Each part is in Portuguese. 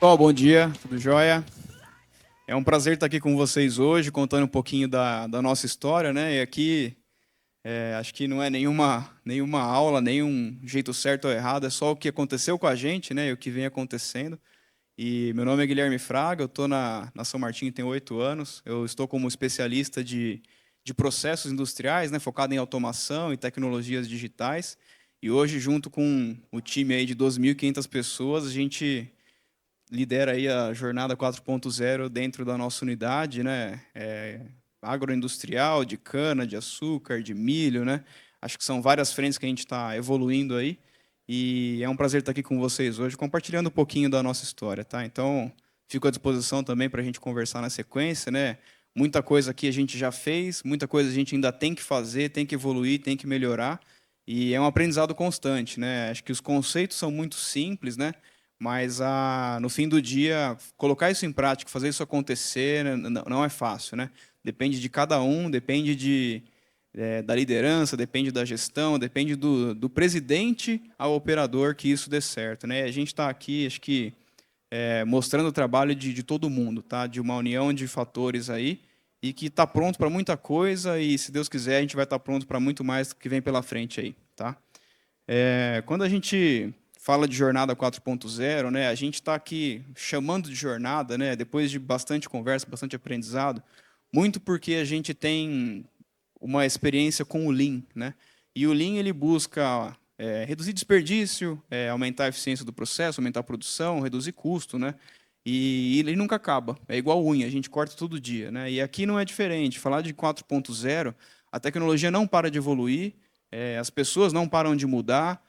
Bom dia, tudo jóia? É um prazer estar aqui com vocês hoje, contando um pouquinho da nossa história, né? E aqui, acho que não é nenhuma aula, nenhum jeito certo ou errado, é só o que aconteceu com a gente, né? E o que vem acontecendo. E meu nome é Guilherme Fraga, eu estou na São Martinho tem 8 anos. Eu estou como especialista de processos industriais, né? Focado em automação e tecnologias digitais. E hoje, junto com o time aí de 12.500 pessoas, a gente lidera aí a jornada 4.0 dentro da nossa unidade, né? Agroindustrial, de cana, de açúcar, de milho, né? Acho que são várias frentes que a gente está evoluindo aí. E é um prazer estar aqui com vocês hoje, compartilhando um pouquinho da nossa história, tá? Então, fico à disposição também para a gente conversar na sequência, né? Muita coisa aqui a gente já fez, muita coisa a gente ainda tem que fazer, tem que evoluir, tem que melhorar. E é um aprendizado constante, né? Acho que os conceitos são muito simples, né? Mas no fim do dia, colocar isso em prática, fazer isso acontecer, não é fácil, né? Depende de cada um, depende da liderança, depende da gestão, depende do presidente ao operador que isso dê certo, né? A gente está aqui, acho que, mostrando o trabalho de todo mundo, tá? De uma união de fatores aí e que está pronto para muita coisa e, se Deus quiser, a gente vai estar pronto para muito mais que vem pela frente aí, tá? Quando a gente fala de jornada 4.0, né, a gente está aqui chamando de jornada, né, depois de bastante conversa, bastante aprendizado, muito porque a gente tem uma experiência com o Lean, né? E o Lean ele busca reduzir desperdício, aumentar a eficiência do processo, aumentar a produção, reduzir custo, né? E ele nunca acaba. É igual unha, a gente corta todo dia, né? E aqui não é diferente. Falar de 4.0, a tecnologia não para de evoluir, as pessoas não param de mudar,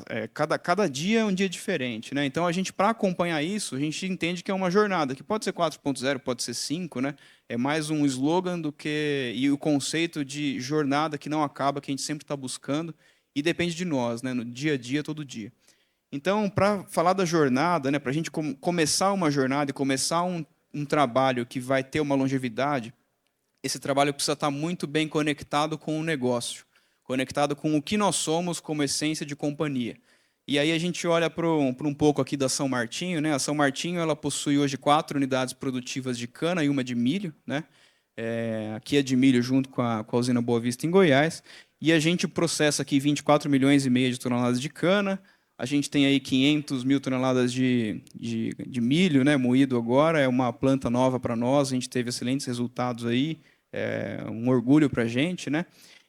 é, cada dia é um dia diferente, né? Então a gente, para acompanhar isso, a gente entende que é uma jornada, que pode ser 4.0, pode ser 5, né? É mais um slogan do que e o conceito de jornada que não acaba, que a gente sempre está buscando e depende de nós, né? No dia a dia, todo dia. Então, para falar da jornada, né? Para a gente começar uma jornada e começar um trabalho que vai ter uma longevidade, esse trabalho precisa estar muito bem conectado com o negócio, conectado com o que nós somos como essência de companhia. E aí a gente olha para um pouco aqui da São Martinho, né? A São Martinho ela possui hoje 4 unidades produtivas de cana e uma de milho, né? Aqui é de milho junto com a usina Boa Vista em Goiás. E a gente processa aqui 24 milhões e meio de toneladas de cana. A gente tem aí 500 mil toneladas de milho, né, moído agora. É uma planta nova para nós. A gente teve excelentes resultados aí. Um orgulho para a gente, né?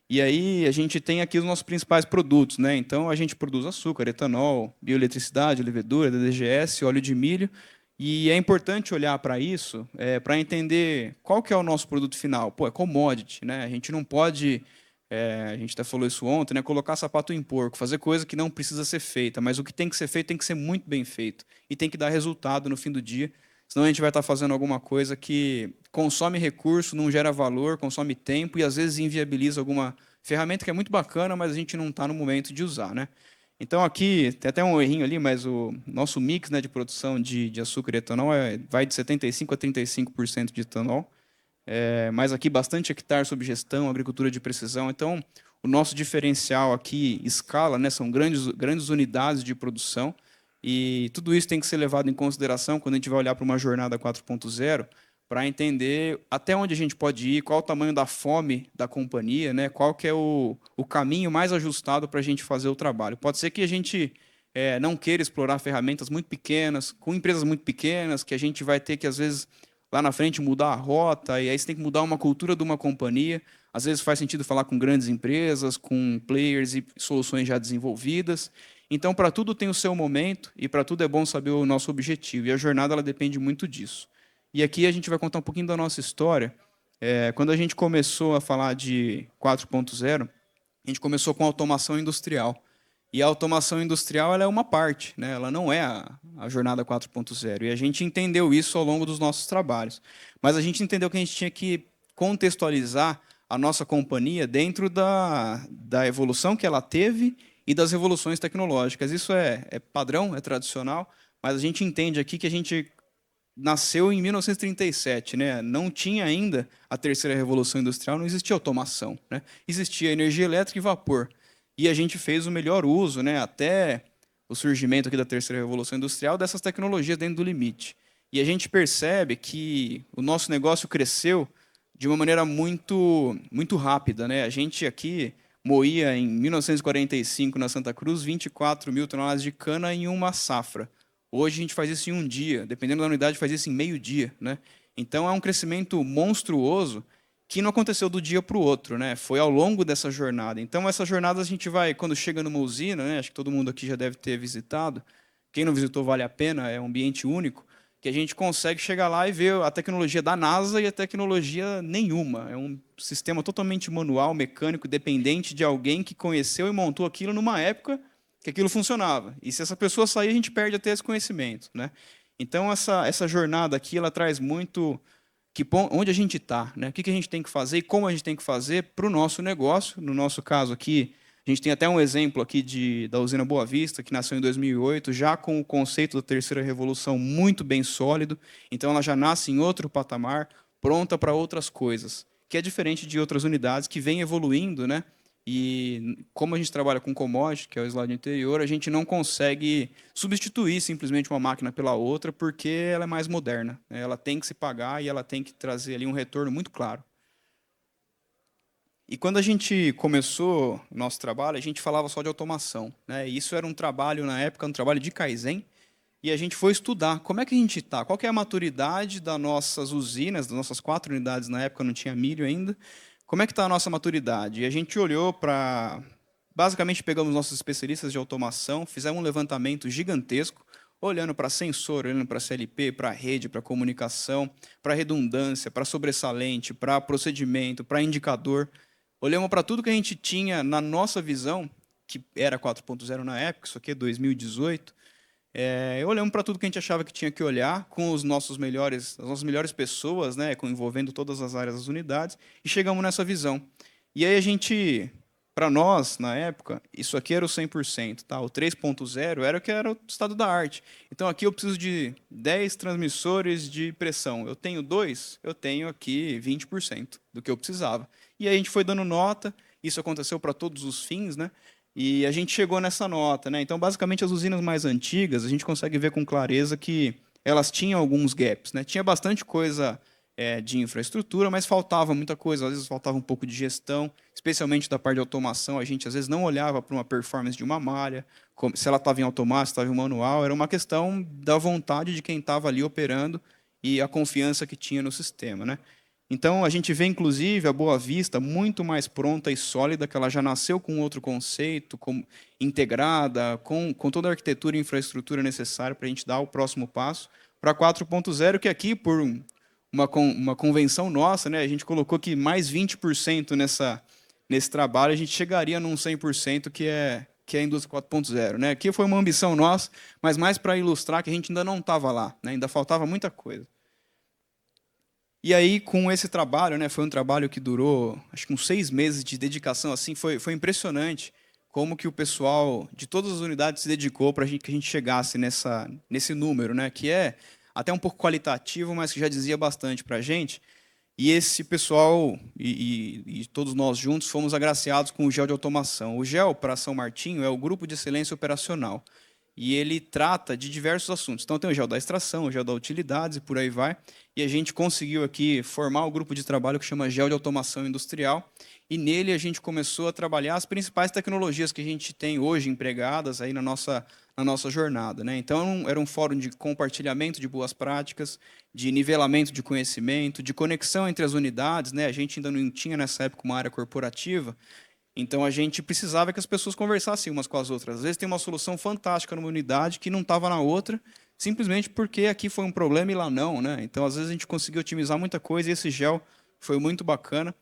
E aí a gente tem aqui os nossos principais produtos, né? Então a gente produz açúcar, etanol, bioeletricidade, levedura, DDGS, óleo de milho. E é importante olhar para isso, para entender qual que é o nosso produto final. Pô, é commodity, né? A gente não pode, a gente até falou isso ontem, né? Colocar sapato em porco, fazer coisa que não precisa ser feita, mas o que tem que ser feito tem que ser muito bem feito e tem que dar resultado no fim do dia. Senão a gente vai estar fazendo alguma coisa que consome recurso, não gera valor, consome tempo e às vezes inviabiliza alguma ferramenta que é muito bacana, mas a gente não está no momento de usar, né? Então aqui tem até um errinho ali, mas o nosso mix, né, de produção de açúcar e etanol vai de 75% a 35% de etanol. Mas aqui bastante hectare sob gestão, agricultura de precisão. Então o nosso diferencial aqui escala, né, são grandes unidades de produção. E tudo isso tem que ser levado em consideração quando a gente vai olhar para uma jornada 4.0, para entender até onde a gente pode ir, qual o tamanho da fome da companhia, né? Qual que é o caminho mais ajustado para a gente fazer o trabalho. Pode ser que a gente não queira explorar ferramentas muito pequenas, com empresas muito pequenas, que a gente vai ter que, às vezes, lá na frente, mudar a rota, e aí você tem que mudar uma cultura de uma companhia. Às vezes faz sentido falar com grandes empresas, com players e soluções já desenvolvidas. Então, para tudo tem o seu momento e para tudo é bom saber o nosso objetivo. E a jornada ela depende muito disso. E aqui a gente vai contar um pouquinho da nossa história. Quando a gente começou a falar de 4.0, a gente começou com automação industrial. E a automação industrial ela é uma parte, né? Ela não é a jornada 4.0. E a gente entendeu isso ao longo dos nossos trabalhos. Mas a gente entendeu que a gente tinha que contextualizar a nossa companhia dentro da evolução que ela teve e das revoluções tecnológicas. Isso é padrão, é tradicional, mas a gente entende aqui que a gente nasceu em 1937, né? Não tinha ainda a terceira revolução industrial, não existia automação, né? Existia energia elétrica e vapor. E a gente fez o melhor uso, né? Até o surgimento aqui da terceira revolução industrial, dessas tecnologias dentro do limite. E a gente percebe que o nosso negócio cresceu de uma maneira muito rápida, né? A gente aqui moía em 1945 na Santa Cruz 24 mil toneladas de cana em uma safra. Hoje a gente faz isso em um dia, dependendo da unidade, faz isso em meio dia, né? Então é um crescimento monstruoso que não aconteceu do dia para o outro, né? Foi ao longo dessa jornada. Então essa jornada a gente vai, quando chega numa usina, né? Acho que todo mundo aqui já deve ter visitado. Quem não visitou vale a pena, é um ambiente único, que a gente consegue chegar lá e ver a tecnologia da NASA e a tecnologia nenhuma. É um sistema totalmente manual, mecânico, dependente de alguém que conheceu e montou aquilo numa época que aquilo funcionava. E se essa pessoa sair, a gente perde até esse conhecimento, né? Então essa jornada aqui, ela traz muito onde a gente está, né? O que a gente tem que fazer e como a gente tem que fazer para o nosso negócio. No nosso caso aqui, a gente tem até um exemplo aqui da usina Boa Vista, que nasceu em 2008, já com o conceito da terceira revolução muito bem sólido. Então, ela já nasce em outro patamar, pronta para outras coisas, que é diferente de outras unidades que vêm evoluindo, né? E como a gente trabalha com commodity, que é o slide anterior, a gente não consegue substituir simplesmente uma máquina pela outra, porque ela é mais moderna, né? Ela tem que se pagar e ela tem que trazer ali um retorno muito claro. E quando a gente começou o nosso trabalho, a gente falava só de automação, né? E isso era um trabalho, na época, um trabalho de Kaizen, e a gente foi estudar como é que a gente está, qual que é a maturidade das nossas usinas, das nossas 4 unidades, na época não tinha milho ainda, como é que está a nossa maturidade? E a gente olhou para... Basicamente, pegamos nossos especialistas de automação, fizemos um levantamento gigantesco, olhando para sensor, olhando para CLP, para rede, para comunicação, para redundância, para sobressalente, para procedimento, para indicador. Olhamos para tudo que a gente tinha na nossa visão, que era 4.0 na época, isso aqui é 2018, olhamos para tudo que a gente achava que tinha que olhar, com as nossas melhores pessoas, né, envolvendo todas as áreas das unidades, e chegamos nessa visão. E aí a gente, para nós, na época, isso aqui era o 100%, tá? O 3.0 era o que era o estado da arte. Então aqui eu preciso de 10 transmissores de pressão. Eu tenho 2, eu tenho aqui 20% do que eu precisava. E aí a gente foi dando nota, isso aconteceu para todos os fins, né? E a gente chegou nessa nota, né? Então, basicamente, as usinas mais antigas, a gente consegue ver com clareza que elas tinham alguns gaps, né? Tinha bastante coisa de infraestrutura, mas faltava muita coisa. Às vezes faltava um pouco de gestão, especialmente da parte de automação. A gente, às vezes, não olhava para uma performance de uma malha, se ela estava em automático, se estava em manual. Era uma questão da vontade de quem estava ali operando e a confiança que tinha no sistema, né? Então, a gente vê, inclusive, a Boa Vista muito mais pronta e sólida, que ela já nasceu com outro conceito, integrada, com toda a arquitetura e infraestrutura necessária para a gente dar o próximo passo para 4.0, que aqui, por uma convenção nossa, né, a gente colocou que mais 20% nesse trabalho, a gente chegaria num 100% que é a indústria 4.0. Né? Aqui foi uma ambição nossa, mas mais para ilustrar que a gente ainda não estava lá, né, ainda faltava muita coisa. E aí, com esse trabalho, né, foi um trabalho que durou, acho que uns 6 meses de dedicação, assim, foi impressionante como que o pessoal de todas as unidades se dedicou para que a gente chegasse nesse número, né, que é até um pouco qualitativo, mas que já dizia bastante para a gente. E esse pessoal e todos nós juntos fomos agraciados com o GEL de automação. O GEL, para São Martinho, é o Grupo de Excelência Operacional. E ele trata de diversos assuntos. Então, tem o GEL da extração, o GEL da utilidades e por aí vai. E a gente conseguiu aqui formar o grupo de trabalho que chama GEL de Automação Industrial. E nele a gente começou a trabalhar as principais tecnologias que a gente tem hoje empregadas aí na nossa jornada, né? Então, era um fórum de compartilhamento de boas práticas, de nivelamento de conhecimento, de conexão entre as unidades, né? A gente ainda não tinha nessa época uma área corporativa, então a gente precisava que as pessoas conversassem umas com as outras. Às vezes tem uma solução fantástica numa unidade que não estava na outra, simplesmente porque aqui foi um problema e lá não, né? Então, às vezes, a gente conseguiu otimizar muita coisa e esse GEL foi muito bacana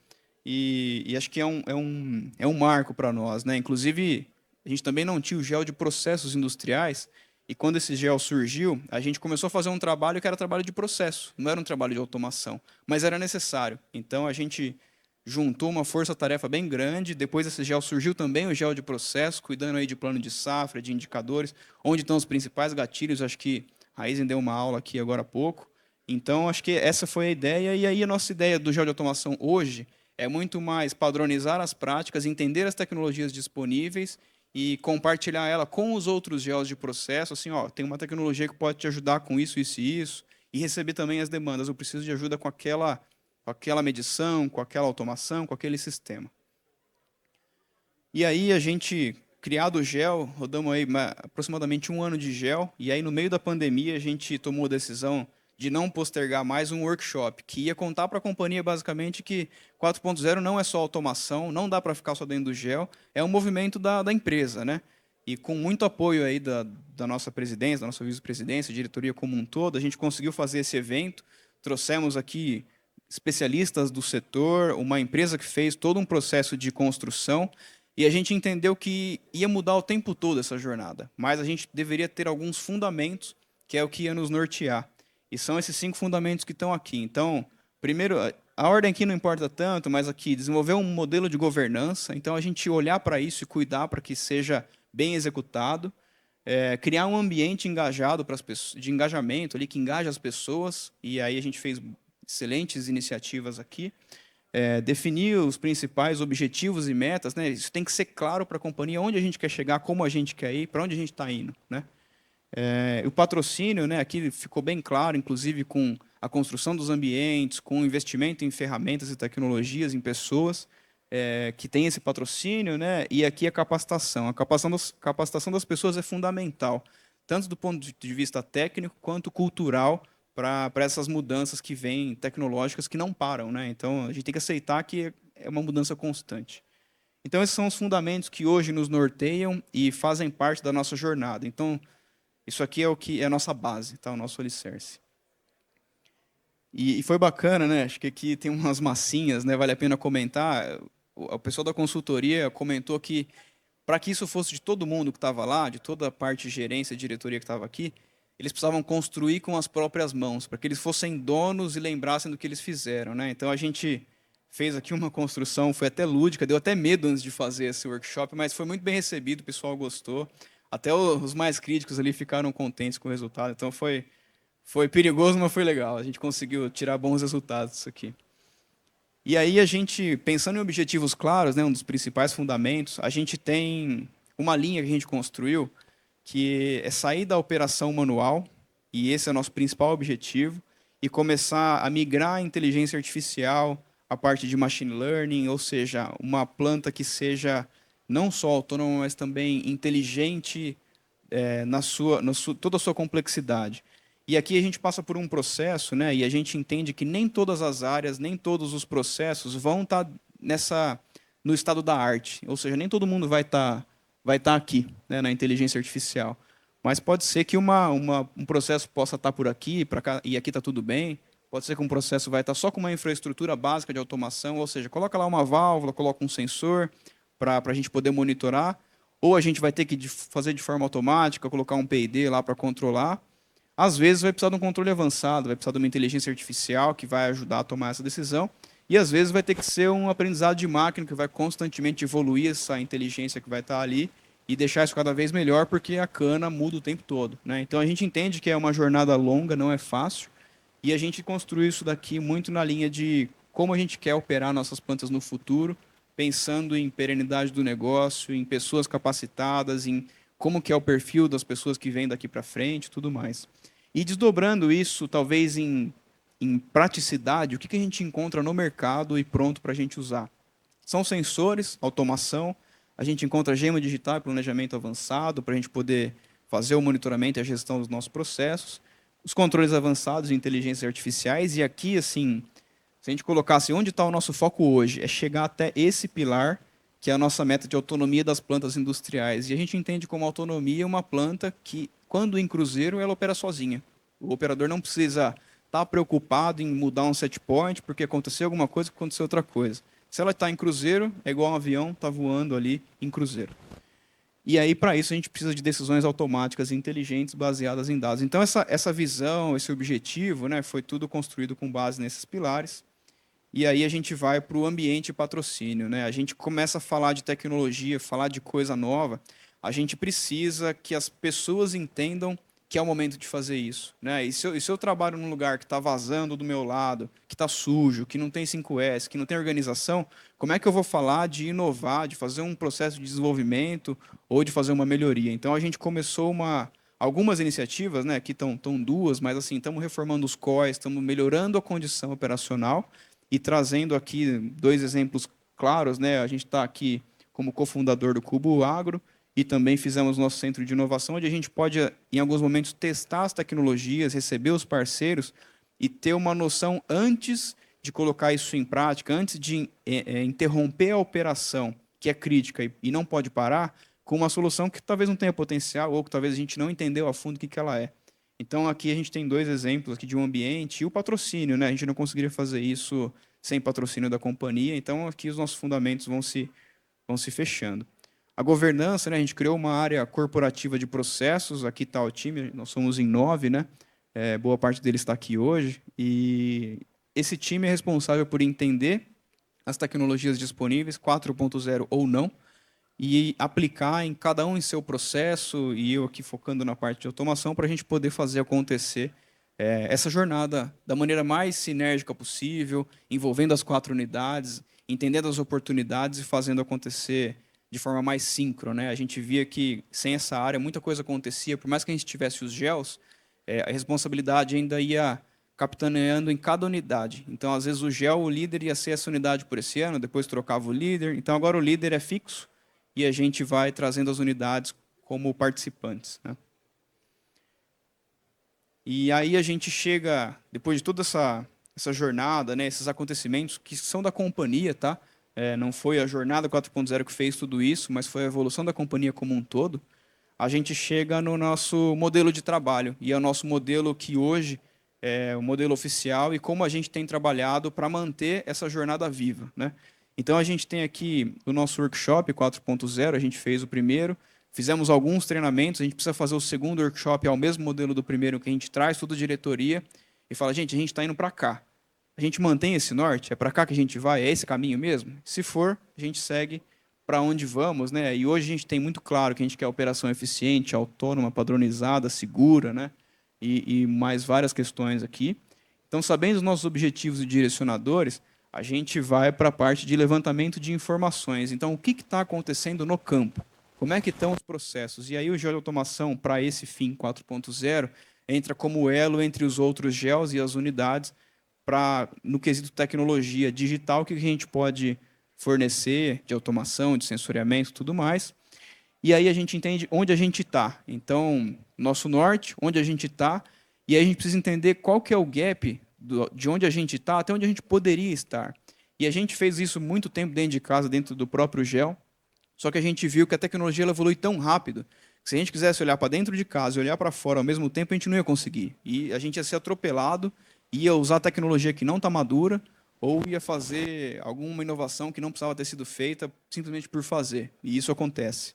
e acho que é um marco para nós, né? Inclusive, a gente também não tinha o GEL de processos industriais e quando esse GEL surgiu, a gente começou a fazer um trabalho que era trabalho de processo, não era um trabalho de automação, mas era necessário. Então, a gente juntou uma força-tarefa bem grande. Depois desse GEL surgiu também o GEL de processo, cuidando aí de plano de safra, de indicadores, onde estão os principais gatilhos. Acho que a Isen deu uma aula aqui agora há pouco. Então, acho que essa foi a ideia. E aí a nossa ideia do GEL de automação hoje é muito mais padronizar as práticas, entender as tecnologias disponíveis e compartilhar ela com os outros geos de processo, assim, ó, tem uma tecnologia que pode te ajudar com isso, isso e isso, e receber também as demandas. Eu preciso de ajuda com aquela medição, com aquela automação, com aquele sistema. E aí a gente, criado o GEL, rodamos aí aproximadamente 1 ano de GEL, e aí no meio da pandemia a gente tomou a decisão de não postergar mais um workshop, que ia contar para a companhia basicamente que 4.0 não é só automação, não dá para ficar só dentro do GEL, é um movimento da empresa, né? E com muito apoio aí da nossa presidência, da nossa vice-presidência, diretoria como um todo, a gente conseguiu fazer esse evento, trouxemos aqui especialistas do setor, uma empresa que fez todo um processo de construção, e a gente entendeu que ia mudar o tempo todo essa jornada, mas a gente deveria ter alguns fundamentos, que é o que ia nos nortear. E são esses 5 fundamentos que estão aqui. Então, primeiro, a ordem aqui não importa tanto, mas aqui, desenvolver um modelo de governança, então a gente olhar para isso e cuidar para que seja bem executado, criar um ambiente engajado para as pessoas, de engajamento ali, que engaja as pessoas, e aí a gente fez excelentes iniciativas aqui. Definir os principais objetivos e metas, né? Isso tem que ser claro para a companhia, onde a gente quer chegar, como a gente quer ir, para onde a gente está indo, né? O patrocínio, né, aqui ficou bem claro, inclusive com a construção dos ambientes, com o investimento em ferramentas e tecnologias, em pessoas que têm esse patrocínio, né, e aqui a capacitação. A capacitação das pessoas é fundamental, tanto do ponto de vista técnico quanto cultural, para essas mudanças que vêm tecnológicas que não param, né? Então, a gente tem que aceitar que é uma mudança constante. Então, esses são os fundamentos que hoje nos norteiam e fazem parte da nossa jornada. Então, isso aqui é o que é a nossa base, tá? O nosso alicerce. E foi bacana, né? Acho que aqui tem umas massinhas, né? Vale a pena comentar. O pessoal da consultoria comentou que, para que isso fosse de todo mundo que estava lá, de toda a parte de gerência, diretoria que estava aqui, eles precisavam construir com as próprias mãos, para que eles fossem donos e lembrassem do que eles fizeram, né? Então a gente fez aqui uma construção, foi até lúdica, deu até medo antes de fazer esse workshop, mas foi muito bem recebido, o pessoal gostou. Até os mais críticos ali ficaram contentes com o resultado. Então foi perigoso, mas foi legal. A gente conseguiu tirar bons resultados disso aqui. E aí a gente, pensando em objetivos claros, né, um dos principais fundamentos, a gente tem uma linha que a gente construiu, que é sair da operação manual, e esse é o nosso principal objetivo, e começar a migrar a inteligência artificial, a parte de machine learning, ou seja, uma planta que seja não só autônoma, mas também inteligente toda a sua complexidade. E aqui a gente passa por um processo, né, e a gente entende que nem todas as áreas, nem todos os processos vão estar no estado da arte. Ou seja, nem todo mundo vai estar aqui, né, na inteligência artificial. Mas pode ser que um processo possa estar por aqui, para cá, e aqui está tudo bem. Pode ser que um processo vai estar só com uma infraestrutura básica de automação, ou seja, coloca lá uma válvula, coloca um sensor, para a gente poder monitorar, ou a gente vai ter que fazer de forma automática, colocar um PID lá para controlar. Às vezes vai precisar de um controle avançado, vai precisar de uma inteligência artificial que vai ajudar a tomar essa decisão, e às vezes vai ter que ser um aprendizado de máquina que vai constantemente evoluir essa inteligência que vai estar ali e deixar isso cada vez melhor, porque a cana muda o tempo todo, né? Então a gente entende que é uma jornada longa, não é fácil, e a gente construiu isso daqui muito na linha de como a gente quer operar nossas plantas no futuro, pensando em perenidade do negócio, em pessoas capacitadas, em como que é o perfil das pessoas que vêm daqui para frente, tudo mais. E desdobrando isso, talvez em praticidade, o que a gente encontra no mercado e pronto para a gente usar? São sensores, automação, a gente encontra gema digital e planejamento avançado para a gente poder fazer o monitoramento e a gestão dos nossos processos, os controles avançados de inteligências artificiais, e aqui, assim, se a gente colocasse onde está o nosso foco hoje, é chegar até esse pilar, que é a nossa meta de autonomia das plantas industriais. E a gente entende como autonomia uma planta que, quando em cruzeiro, ela opera sozinha. O operador não precisa estar preocupado em mudar um set point, porque aconteceu alguma coisa, aconteceu outra coisa. Se ela está em cruzeiro, é igual um avião, está voando ali em cruzeiro. E aí, para isso, a gente precisa de decisões automáticas e inteligentes baseadas em dados. Então, essa visão, esse objetivo, né, foi tudo construído com base nesses pilares. E aí a gente vai para o ambiente e patrocínio, né? A gente começa a falar de tecnologia, falar de coisa nova. A gente precisa que as pessoas entendam que é o momento de fazer isso, né? E se eu trabalho num lugar que está vazando do meu lado, que está sujo, que não tem 5S, que não tem organização, como é que eu vou falar de inovar, de fazer um processo de desenvolvimento ou de fazer uma melhoria? Então a gente começou algumas iniciativas, né? Aqui estão duas, mas assim estamos reformando os COIs, estamos melhorando a condição operacional e trazendo aqui dois exemplos claros, né? A gente está aqui como cofundador do Cubo Agro, e também fizemos nosso centro de inovação, onde a gente pode, em alguns momentos, testar as tecnologias, receber os parceiros e ter uma noção antes de colocar isso em prática, antes de interromper a operação, que é crítica e não pode parar, com uma solução que talvez não tenha potencial ou que talvez a gente não entendeu a fundo o que ela é. Então, aqui a gente tem dois exemplos aqui de um ambiente e o patrocínio, né? A gente não conseguiria fazer isso sem patrocínio da companhia, então aqui os nossos fundamentos vão se fechando. A governança, né, a gente criou uma área corporativa de processos, aqui está o time, nós somos em 9, né? Boa parte deles está aqui hoje, e esse time é responsável por entender as tecnologias disponíveis, 4.0 ou não, e aplicar em cada um em seu processo, e eu aqui focando na parte de automação, para a gente poder fazer acontecer essa jornada da maneira mais sinérgica possível, envolvendo as 4 unidades, entendendo as oportunidades e fazendo acontecer de forma mais síncrona, né? A gente via que sem essa área muita coisa acontecia, por mais que a gente tivesse os GELs, a responsabilidade ainda ia capitaneando em cada unidade. Então, às vezes, o GEL, o líder, ia ser essa unidade por esse ano, depois trocava o líder. Então, agora o líder é fixo e a gente vai trazendo as unidades como participantes, né? E aí a gente chega, depois de toda essa jornada, né, esses acontecimentos que são da companhia, tá? Não foi a jornada 4.0 que fez tudo isso, mas foi a evolução da companhia como um todo. A gente chega no nosso modelo de trabalho, e é o nosso modelo que hoje é o modelo oficial e como a gente tem trabalhado para manter essa jornada viva, né? Então, a gente tem aqui o nosso workshop 4.0, a gente fez o primeiro, fizemos alguns treinamentos, a gente precisa fazer o segundo workshop ao mesmo modelo do primeiro, que a gente traz toda a diretoria e fala, gente, a gente está indo para cá. A gente mantém esse norte? É para cá que a gente vai? É esse caminho mesmo? Se for, a gente segue para onde vamos, né? E hoje a gente tem muito claro que a gente quer operação eficiente, autônoma, padronizada, segura, né? E mais várias questões aqui. Então, sabendo os nossos objetivos e direcionadores, a gente vai para a parte de levantamento de informações. Então, o que está acontecendo no campo? Como é que estão os processos? E aí o gel de automação, para esse fim 4.0, entra como elo entre os outros gels e as unidades, no quesito tecnologia digital, o que a gente pode fornecer de automação, de sensoriamento e tudo mais. E aí a gente entende onde a gente está. Então, nosso norte, onde a gente está, e aí a gente precisa entender qual que é o gap de onde a gente está até onde a gente poderia estar. E a gente fez isso muito tempo dentro de casa, dentro do próprio gel, só que a gente viu que a tecnologia ela evolui tão rápido que se a gente quisesse olhar para dentro de casa e olhar para fora ao mesmo tempo, a gente não ia conseguir. E a gente ia ser atropelado, ia usar tecnologia que não está madura, ou ia fazer alguma inovação que não precisava ter sido feita simplesmente por fazer. E isso acontece.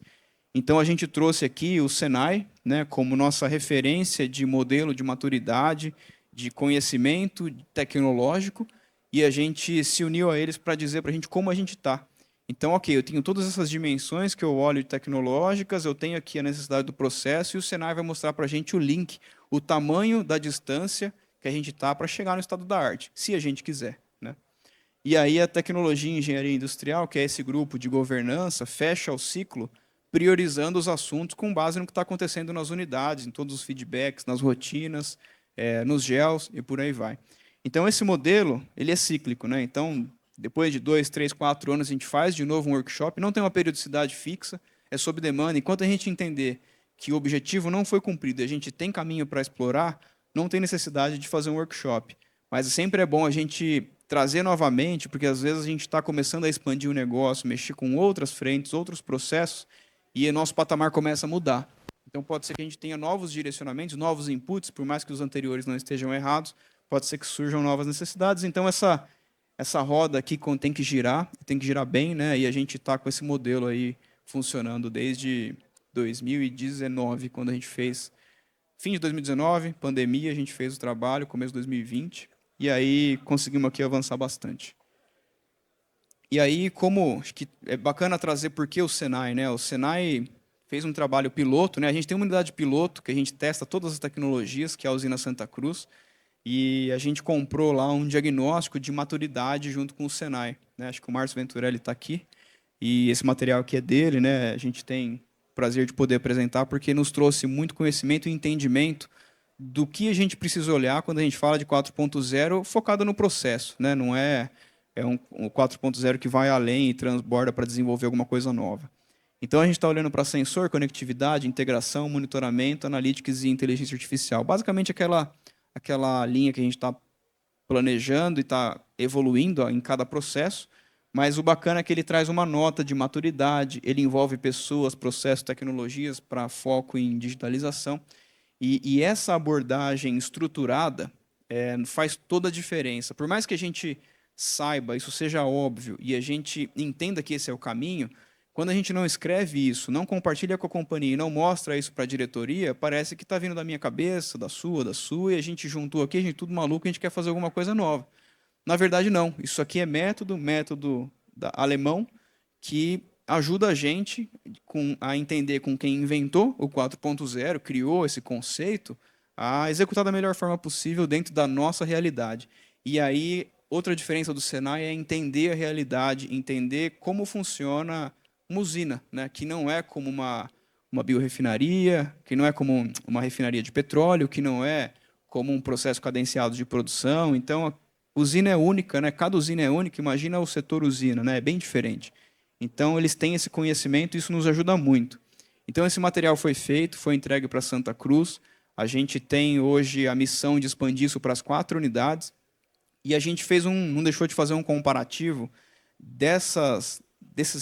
Então, a gente trouxe aqui o Senai, né, como nossa referência de modelo de maturidade, de conhecimento tecnológico, e a gente se uniu a eles para dizer para a gente como a gente está. Então, ok, eu tenho todas essas dimensões que eu olho tecnológicas, eu tenho aqui a necessidade do processo, e o Senai vai mostrar para a gente o link, o tamanho da distância que a gente está para chegar no estado da arte, se a gente quiser, né? E aí a tecnologia e engenharia industrial, que é esse grupo de governança, fecha o ciclo priorizando os assuntos com base no que está acontecendo nas unidades, em todos os feedbacks, nas rotinas, nos gels e por aí vai. Então, esse modelo ele é cíclico, né? Então, depois de 2, 3, 4 anos, a gente faz de novo um workshop, não tem uma periodicidade fixa, é sob demanda. Enquanto a gente entender que o objetivo não foi cumprido e a gente tem caminho para explorar, não tem necessidade de fazer um workshop. Mas sempre é bom a gente trazer novamente, porque às vezes a gente está começando a expandir o negócio, mexer com outras frentes, outros processos, e nosso patamar começa a mudar. Então, pode ser que a gente tenha novos direcionamentos, novos inputs, por mais que os anteriores não estejam errados, pode ser que surjam novas necessidades. Então, essa roda aqui tem que girar bem, né? E a gente está com esse modelo aí funcionando desde 2019, quando a gente fez, fim de 2019, pandemia, a gente fez o trabalho, começo de 2020, e aí conseguimos aqui avançar bastante. E aí, como acho que é bacana trazer por que o Senai, né? O Senai fez um trabalho piloto, né? A gente tem uma unidade piloto que a gente testa todas as tecnologias, que é a usina Santa Cruz, e a gente comprou lá um diagnóstico de maturidade junto com o Senai, né? Acho que o Márcio Venturelli está aqui, e esse material aqui é dele, né? A gente tem o prazer de poder apresentar, porque nos trouxe muito conhecimento e entendimento do que a gente precisa olhar quando a gente fala de 4.0 focado no processo, né? Não é, um 4.0 que vai além e transborda para desenvolver alguma coisa nova. Então, a gente está olhando para sensor, conectividade, integração, monitoramento, analytics e inteligência artificial. Basicamente, aquela linha que a gente está planejando e está evoluindo em cada processo, mas o bacana é que ele traz uma nota de maturidade, ele envolve pessoas, processos, tecnologias para foco em digitalização. E essa abordagem estruturada faz toda a diferença. Por mais que a gente saiba, isso seja óbvio, e a gente entenda que esse é o caminho, quando a gente não escreve isso, não compartilha com a companhia e não mostra isso para a diretoria, parece que está vindo da minha cabeça, da sua, e a gente juntou aqui, a gente tudo maluco, a gente quer fazer alguma coisa nova. Na verdade, não. Isso aqui é método alemão, que ajuda a gente a entender com quem inventou o 4.0, criou esse conceito, a executar da melhor forma possível dentro da nossa realidade. E aí, outra diferença do Senai é entender a realidade, entender como funciona uma usina, né? Que não é como uma biorrefinaria, que não é como uma refinaria de petróleo, que não é como um processo cadenciado de produção. Então, a usina é única, né? Cada usina é única, imagina o setor usina, né? É bem diferente. Então, eles têm esse conhecimento e isso nos ajuda muito. Então, esse material foi feito, foi entregue para Santa Cruz. A gente tem hoje a missão de expandir isso para as 4 unidades. E a gente não deixou de fazer um comparativo desses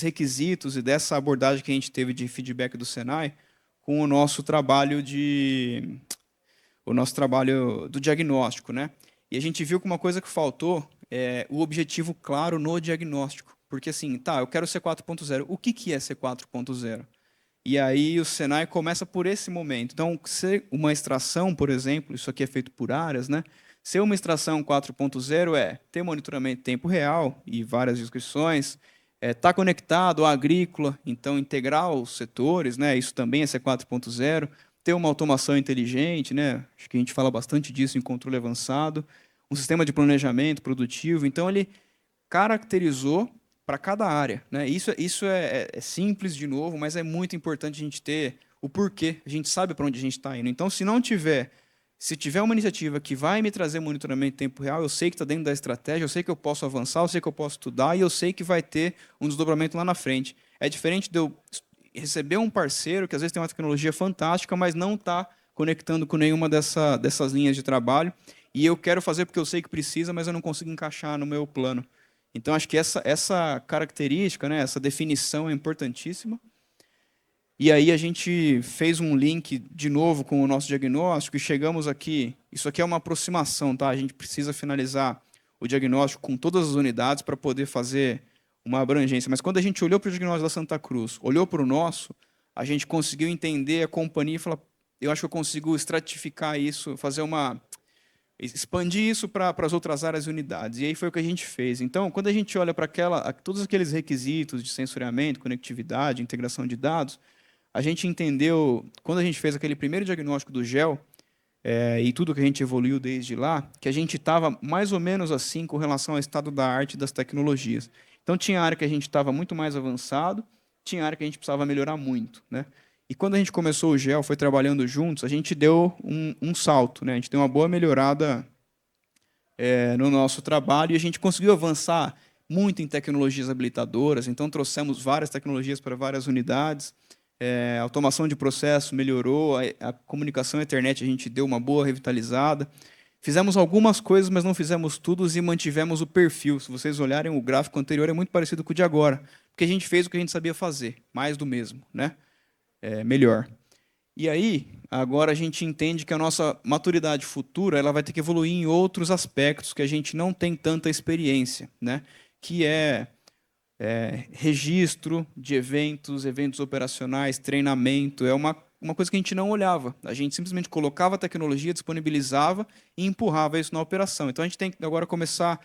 requisitos e dessa abordagem que a gente teve de feedback do Senai com o nosso trabalho do diagnóstico, né? E a gente viu que uma coisa que faltou é o objetivo claro no diagnóstico. Porque assim, tá, eu quero ser 4.0. O que é ser 4.0? E aí o Senai começa por esse momento. Então, ser uma extração, por exemplo, isso aqui é feito por áreas, né? Ser uma extração 4.0 é ter monitoramento em tempo real e várias descrições, tá conectado à agrícola, então integrar os setores, né? Isso também é ser 4.0, ter uma automação inteligente, né? Acho que a gente fala bastante disso em controle avançado, um sistema de planejamento produtivo. Então, ele caracterizou para cada área, né? Isso é simples, de novo, mas é muito importante a gente ter o porquê. A gente sabe para onde a gente está indo. Então, se tiver uma iniciativa que vai me trazer monitoramento em tempo real, eu sei que está dentro da estratégia, eu sei que eu posso avançar, eu sei que eu posso estudar e eu sei que vai ter um desdobramento lá na frente. É diferente de eu receber um parceiro que às vezes tem uma tecnologia fantástica, mas não está conectando com nenhuma dessas linhas de trabalho, e eu quero fazer porque eu sei que precisa, mas eu não consigo encaixar no meu plano. Então, acho que essa característica, né, essa definição é importantíssima. E aí a gente fez um link de novo com o nosso diagnóstico e chegamos aqui. Isso aqui é uma aproximação, tá? A gente precisa finalizar o diagnóstico com todas as unidades para poder fazer uma abrangência. Mas quando a gente olhou para o diagnóstico da Santa Cruz, olhou para o nosso, a gente conseguiu entender a companhia e falar, eu acho que eu consigo estratificar isso, expandir isso para as outras áreas e unidades. E aí foi o que a gente fez. Então, quando a gente olha para todos aqueles requisitos de sensoriamento, conectividade, integração de dados, a gente entendeu, quando a gente fez aquele primeiro diagnóstico do GEL, e tudo que a gente evoluiu desde lá, que a gente estava mais ou menos assim com relação ao estado da arte e das tecnologias. Então, tinha área que a gente estava muito mais avançado, tinha área que a gente precisava melhorar muito, né? E quando a gente começou o GEL, foi trabalhando juntos, a gente deu um salto, né? A gente deu uma boa melhorada no nosso trabalho e a gente conseguiu avançar muito em tecnologias habilitadoras. Então, trouxemos várias tecnologias para várias unidades. A automação de processo melhorou, a comunicação e a internet a gente deu uma boa revitalizada. Fizemos algumas coisas, mas não fizemos tudo e mantivemos o perfil. Se vocês olharem, o gráfico anterior é muito parecido com o de agora, porque a gente fez o que a gente sabia fazer, mais do mesmo, né? Melhor. E aí, agora a gente entende que a nossa maturidade futura ela vai ter que evoluir em outros aspectos que a gente não tem tanta experiência, né? Que registro de eventos operacionais, treinamento, é uma coisa que a gente não olhava. A gente simplesmente colocava a tecnologia, disponibilizava e empurrava isso na operação. Então, a gente tem que agora começar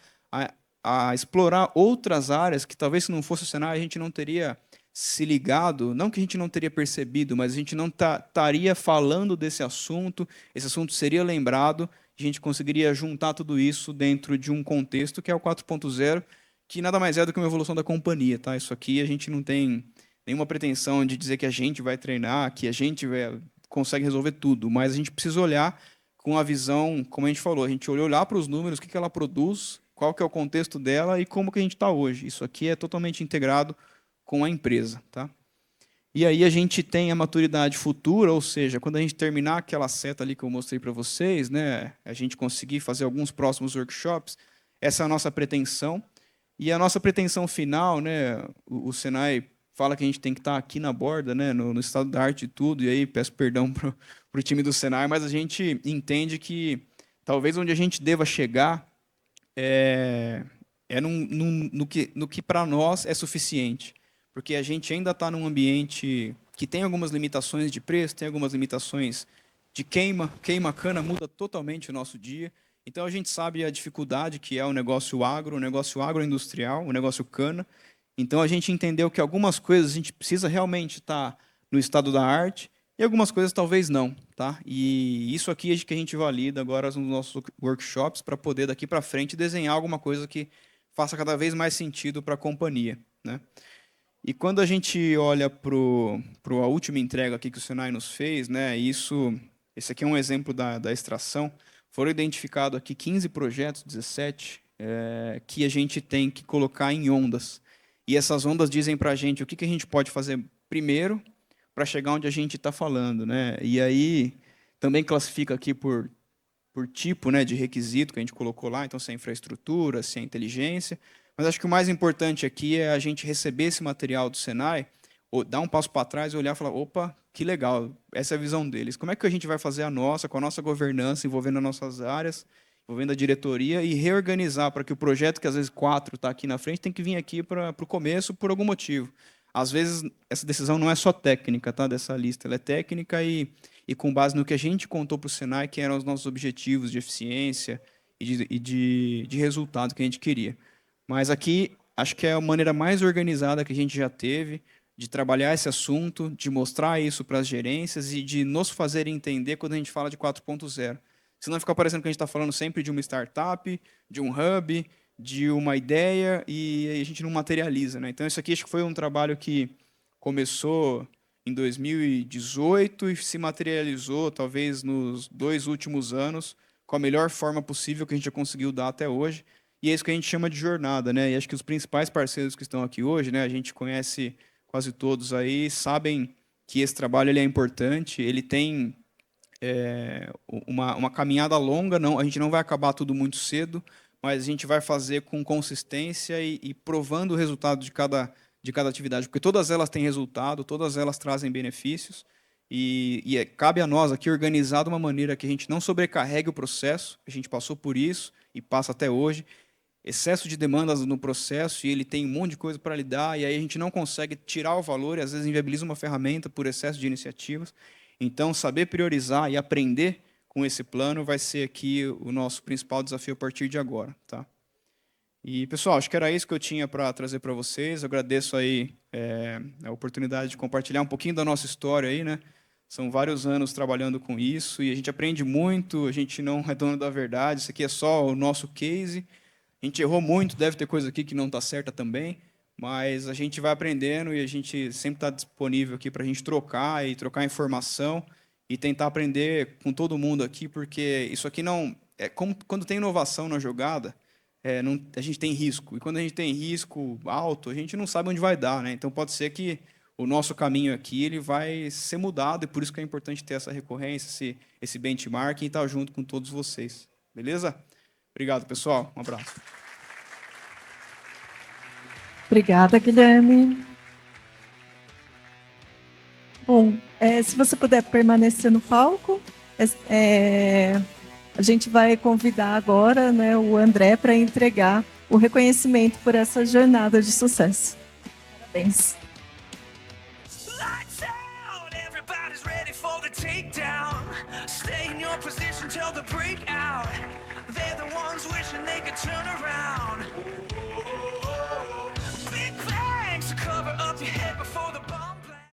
a explorar outras áreas que talvez, se não fosse o cenário, a gente não teria se ligado, não que a gente não teria percebido, mas a gente não estaria falando desse assunto, esse assunto seria lembrado, a gente conseguiria juntar tudo isso dentro de um contexto que é o 4.0, que nada mais é do que uma evolução da companhia, tá? Isso aqui a gente não tem nenhuma pretensão de dizer que a gente vai treinar, que a gente consegue resolver tudo, mas a gente precisa olhar com a visão, como a gente falou, a gente olhou lá para os números, o que ela produz, qual que é o contexto dela e como que a gente está hoje. Isso aqui é totalmente integrado com a empresa, tá? E aí a gente tem a maturidade futura, ou seja, quando a gente terminar aquela seta ali que eu mostrei para vocês, né, a gente conseguir fazer alguns próximos workshops, essa é a nossa pretensão. E a nossa pretensão final, né, o Senai fala que a gente tem que estar aqui na borda, né, no estado da arte e tudo, e aí peço perdão para o time do Senai, mas a gente entende que talvez onde a gente deva chegar é no que para nós é suficiente. Porque a gente ainda está num ambiente que tem algumas limitações de preço, tem algumas limitações de queima-cana muda totalmente o nosso dia. Então, a gente sabe a dificuldade que é o negócio agroindustrial, o negócio cana. Então, a gente entendeu que algumas coisas a gente precisa realmente estar no estado da arte e algumas coisas talvez não. Tá? E isso aqui é que a gente valida agora nos nossos workshops para poder, daqui para frente, desenhar alguma coisa que faça cada vez mais sentido para a companhia, né? E quando a gente olha para a última entrega aqui que o Senai nos fez, né, esse aqui é um exemplo da extração, foram identificados aqui 15 projetos, 17, que a gente tem que colocar em ondas. E essas ondas dizem para a gente o que a gente pode fazer primeiro para chegar onde a gente está falando, né? E aí também classifica aqui por tipo, né, de requisito que a gente colocou lá, então se é infraestrutura, se é inteligência. Mas acho que o mais importante aqui é a gente receber esse material do Senai, dar um passo para trás e olhar e falar, opa, que legal, essa é a visão deles. Como é que a gente vai fazer a nossa, com a nossa governança, envolvendo as nossas áreas, envolvendo a diretoria, e reorganizar para que o projeto, que às vezes 4 está aqui na frente, tem que vir aqui para o começo por algum motivo. Às vezes, essa decisão não é só técnica, tá, dessa lista, ela é técnica e com base no que a gente contou para o Senai, que eram os nossos objetivos de eficiência e de resultado que a gente queria. Mas aqui, acho que é a maneira mais organizada que a gente já teve de trabalhar esse assunto, de mostrar isso para as gerências e de nos fazer entender quando a gente fala de 4.0. Senão fica parecendo que a gente está falando sempre de uma startup, de um hub, de uma ideia, e a gente não materializa, né? Então, isso aqui acho que foi um trabalho que começou em 2018 e se materializou, talvez, nos 2 últimos anos, com a melhor forma possível que a gente já conseguiu dar até hoje. E é isso que a gente chama de jornada, né? E acho que os principais parceiros que estão aqui hoje, né, a gente conhece quase todos aí, sabem que esse trabalho ele é importante, ele tem uma caminhada longa, não, a gente não vai acabar tudo muito cedo, mas a gente vai fazer com consistência e provando o resultado de cada atividade, porque todas elas têm resultado, todas elas trazem benefícios, cabe a nós aqui organizar de uma maneira que a gente não sobrecarregue o processo, a gente passou por isso e passa até hoje, excesso de demandas no processo, e ele tem um monte de coisa para lidar, e aí a gente não consegue tirar o valor, e às vezes inviabiliza uma ferramenta por excesso de iniciativas. Então, saber priorizar e aprender com esse plano vai ser aqui o nosso principal desafio a partir de agora. Tá? E, pessoal, acho que era isso que eu tinha para trazer para vocês. Eu agradeço aí a oportunidade de compartilhar um pouquinho da nossa história aí, né? São vários anos trabalhando com isso, e a gente aprende muito, a gente não é dono da verdade, isso aqui é só o nosso case. A gente errou muito, deve ter coisa aqui que não está certa também, mas a gente vai aprendendo e a gente sempre está disponível aqui para a gente trocar informação e tentar aprender com todo mundo aqui, porque isso aqui não... como quando tem inovação na jogada, a gente tem risco. E quando a gente tem risco alto, a gente não sabe onde vai dar, né? Então, pode ser que o nosso caminho aqui ele vai ser mudado, e por isso que é importante ter essa recorrência, esse benchmark e estar junto com todos vocês. Beleza? Obrigado, pessoal. Um abraço. Obrigada, Guilherme. Bom, se você puder permanecer no palco, a gente vai convidar agora, né, o André para entregar o reconhecimento por essa jornada de sucesso. Parabéns. They're the ones wishing they could turn around.